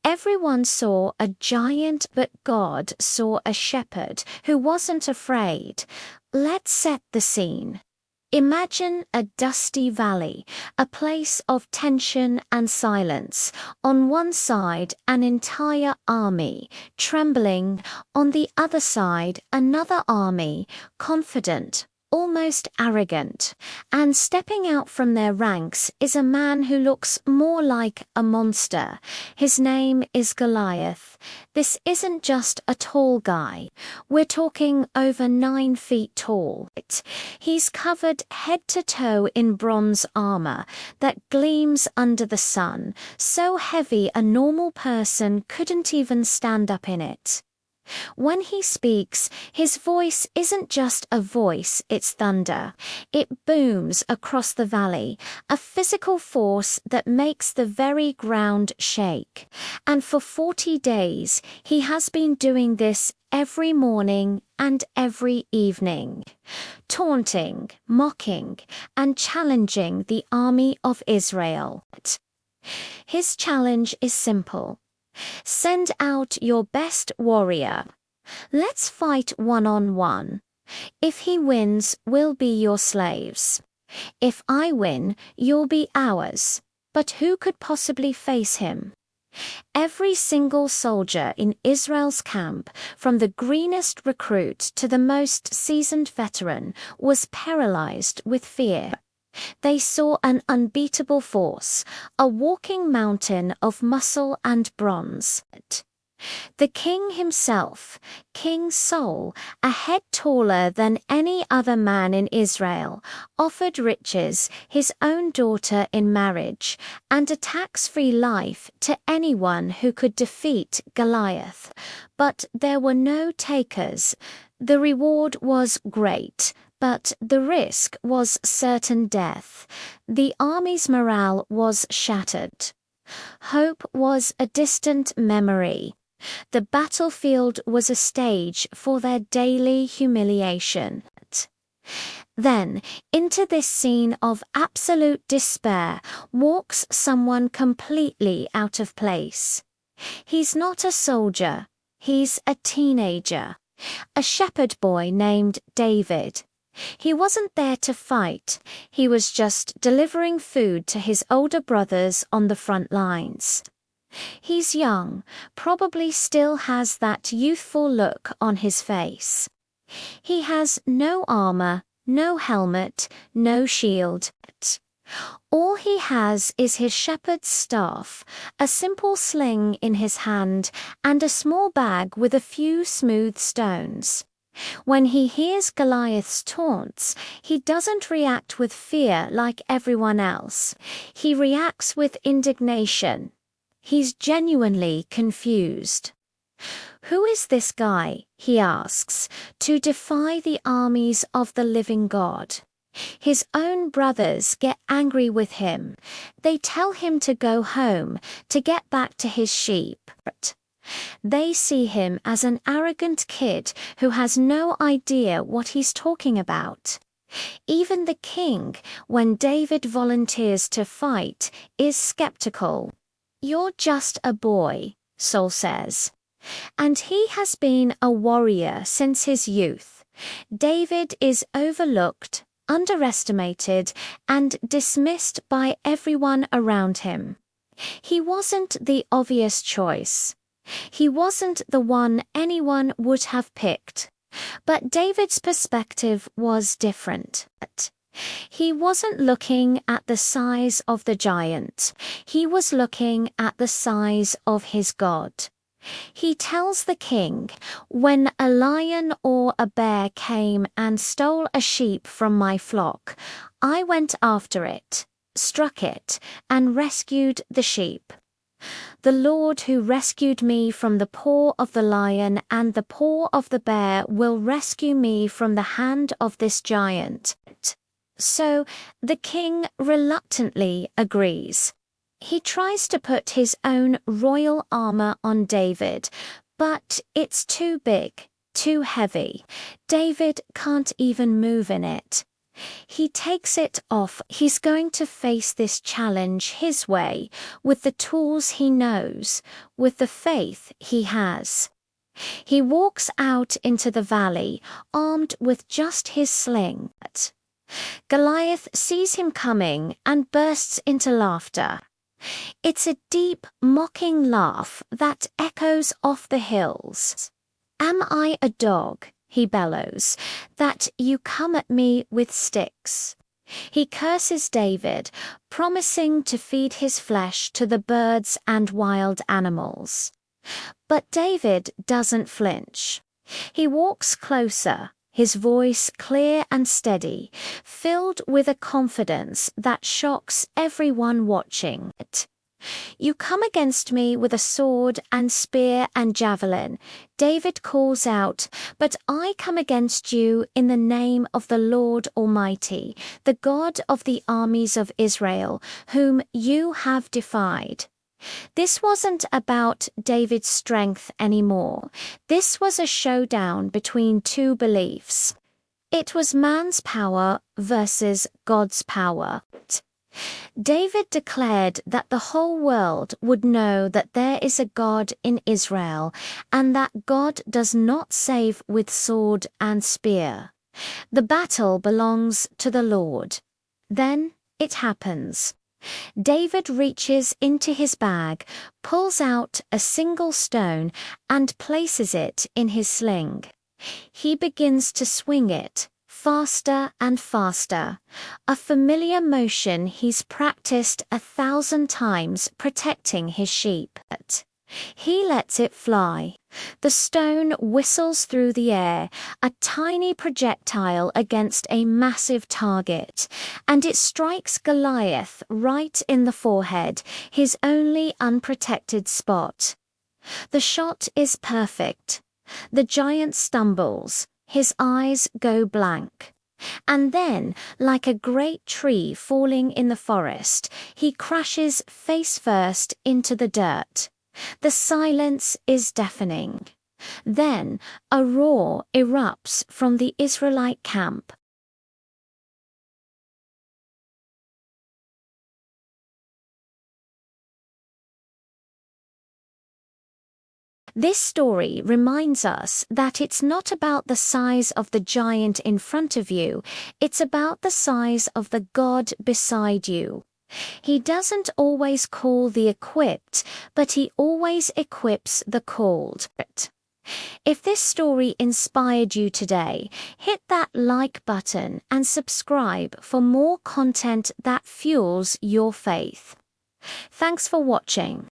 Everyone saw a giant, but God saw a shepherd who wasn't afraid. Let's set the scene. Imagine a dusty valley, a place of tension and silence. On one side, an entire army, trembling. On the other side, another army, confident, almost arrogant. And stepping out from their ranks is a man who looks more like a monster. His name is Goliath. This isn't just a tall guy. We're talking over 9 feet tall. He's covered head to toe in bronze armor that gleams under the sun, so heavy a normal person couldn't even stand up in it. When he speaks, his voice isn't just a voice, it's thunder. It booms across the valley, a physical force that makes the very ground shake. And for 40 days, he has been doing this every morning and every evening, taunting, mocking, and challenging the army of Israel. His challenge is simple. Send out your best warrior. Let's fight one-on-one. If he wins, we'll be your slaves. If I win, you'll be ours. But who could possibly face him? Every single soldier in Israel's camp, from the greenest recruit to the most seasoned veteran, was paralyzed with fear. They saw an unbeatable force, a walking mountain of muscle and bronze. The king himself, King Saul, a head taller than any other man in Israel, offered riches, his own daughter in marriage, and a tax-free life to anyone who could defeat Goliath. But there were no takers. The reward was great, but the risk was certain death. The army's morale was shattered. Hope was a distant memory. The battlefield was a stage for their daily humiliation. Then, into this scene of absolute despair, walks someone completely out of place. He's not a soldier, he's a teenager, a shepherd boy named David. He wasn't there to fight, he was just delivering food to his older brothers on the front lines. He's young, probably still has that youthful look on his face. He has no armor, no helmet, no shield. All he has is his shepherd's staff, a simple sling in his hand, and a small bag with a few smooth stones. When he hears Goliath's taunts, he doesn't react with fear like everyone else. He reacts with indignation. He's genuinely confused. Who is this guy, he asks, to defy the armies of the living God? His own brothers get angry with him. They tell him to go home, to get back to his sheep. They see him as an arrogant kid who has no idea what he's talking about. Even the king, when David volunteers to fight, is skeptical. "You're just a boy," Saul says. And he has been a warrior since his youth. David is overlooked, underestimated, and dismissed by everyone around him. He wasn't the obvious choice. He wasn't the one anyone would have picked. But David's perspective was different. He wasn't looking at the size of the giant. He was looking at the size of his God. He tells the king, "When a lion or a bear came and stole a sheep from my flock, I went after it, struck it, and rescued the sheep. The Lord who rescued me from the paw of the lion and the paw of the bear will rescue me from the hand of this giant." So the king reluctantly agrees. He tries to put his own royal armor on David, but it's too big, too heavy. David can't even move in it. He takes it off. He's going to face this challenge his way, with the tools he knows, with the faith he has. He walks out into the valley, armed with just his sling. Goliath sees him coming and bursts into laughter. It's a deep, mocking laugh that echoes off the hills. "Am I a dog," he bellows, "that you come at me with sticks?" He curses David, promising to feed his flesh to the birds and wild animals. But David doesn't flinch. He walks closer, his voice clear and steady, filled with a confidence that shocks everyone watching. "You come against me with a sword and spear and javelin," David calls out, "but I come against you in the name of the Lord Almighty, the God of the armies of Israel, whom you have defied." This wasn't about David's strength anymore. This was a showdown between two beliefs. It was man's power versus God's power. David declared that the whole world would know that there is a God in Israel, and that God does not save with sword and spear. The battle belongs to the Lord. Then it happens. David reaches into his bag, pulls out a single stone, and places it in his sling. He begins to swing it, faster and faster, a familiar motion he's practiced 1,000 times protecting his sheep. He lets it fly. The stone whistles through the air, a tiny projectile against a massive target, and it strikes Goliath right in the forehead, his only unprotected spot. The shot is perfect. The giant stumbles. His eyes go blank. And then, like a great tree falling in the forest, he crashes face first into the dirt. The silence is deafening. Then a roar erupts from the Israelite camp. This story reminds us that it's not about the size of the giant in front of you, it's about the size of the God beside you. He doesn't always call the equipped, but he always equips the called. If this story inspired you today, hit that like button and subscribe for more content that fuels your faith. Thanks for watching.